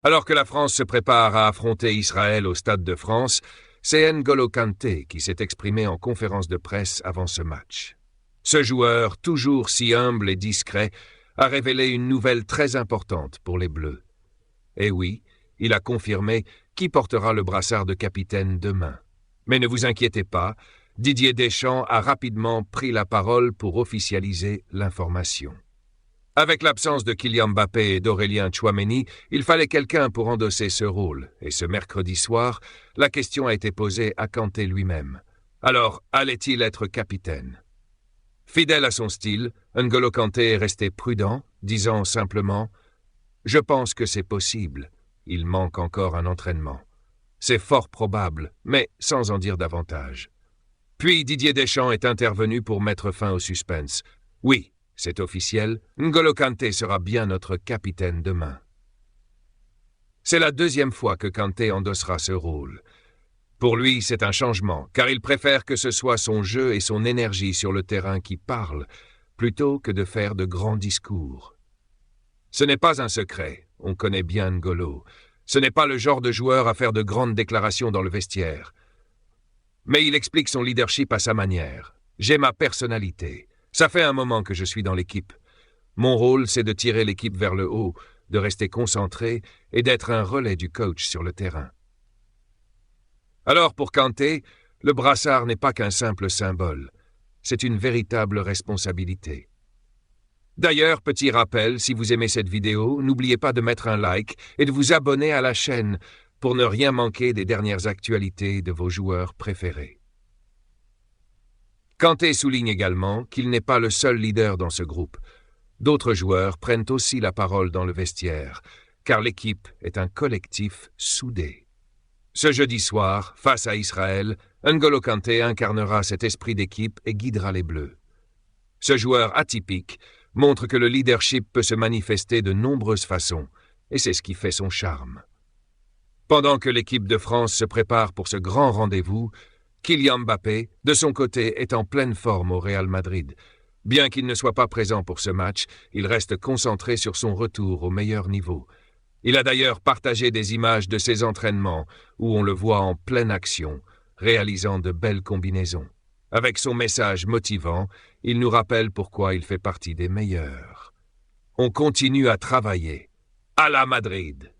Alors que la France se prépare à affronter Israël au Stade de France, c'est N'Golo Kanté qui s'est exprimé en conférence de presse avant ce match. Ce joueur, toujours si humble et discret, a révélé une nouvelle très importante pour les Bleus. Et oui, il a confirmé qui portera le brassard de capitaine demain. Mais ne vous inquiétez pas, Didier Deschamps a rapidement pris la parole pour officialiser l'information. Avec l'absence de Kylian Mbappé et d'Aurélien Tchouaméni, il fallait quelqu'un pour endosser ce rôle. Et ce mercredi soir, la question a été posée à Kanté lui-même. Alors, allait-il être capitaine ? Fidèle à son style, N'Golo Kanté est resté prudent, disant simplement « Je pense que c'est possible. Il manque encore un entraînement. C'est fort probable, mais sans en dire davantage. » Puis Didier Deschamps est intervenu pour mettre fin au suspense. Oui, c'est officiel, N'Golo Kanté sera bien notre capitaine demain. C'est la deuxième fois que Kanté endossera ce rôle. Pour lui, c'est un changement, car il préfère que ce soit son jeu et son énergie sur le terrain qui parlent, plutôt que de faire de grands discours. Ce n'est pas un secret, on connaît bien N'Golo. Ce n'est pas le genre de joueur à faire de grandes déclarations dans le vestiaire. Mais il explique son leadership à sa manière. J'ai ma personnalité. Ça fait un moment que je suis dans l'équipe. Mon rôle, c'est de tirer l'équipe vers le haut, de rester concentré et d'être un relais du coach sur le terrain. Alors pour Kanté, le brassard n'est pas qu'un simple symbole. C'est une véritable responsabilité. D'ailleurs, petit rappel, si vous aimez cette vidéo, n'oubliez pas de mettre un like et de vous abonner à la chaîne pour ne rien manquer des dernières actualités de vos joueurs préférés. Kanté souligne également qu'il n'est pas le seul leader dans ce groupe. D'autres joueurs prennent aussi la parole dans le vestiaire, car l'équipe est un collectif soudé. Ce jeudi soir, face à Israël, N'Golo Kanté incarnera cet esprit d'équipe et guidera les Bleus. Ce joueur atypique montre que le leadership peut se manifester de nombreuses façons, et c'est ce qui fait son charme. Pendant que l'équipe de France se prépare pour ce grand rendez-vous, Kylian Mbappé, de son côté, est en pleine forme au Real Madrid. Bien qu'il ne soit pas présent pour ce match, il reste concentré sur son retour au meilleur niveau. Il a d'ailleurs partagé des images de ses entraînements où on le voit en pleine action, réalisant de belles combinaisons. Avec son message motivant, il nous rappelle pourquoi il fait partie des meilleurs. On continue à travailler. À la Madrid!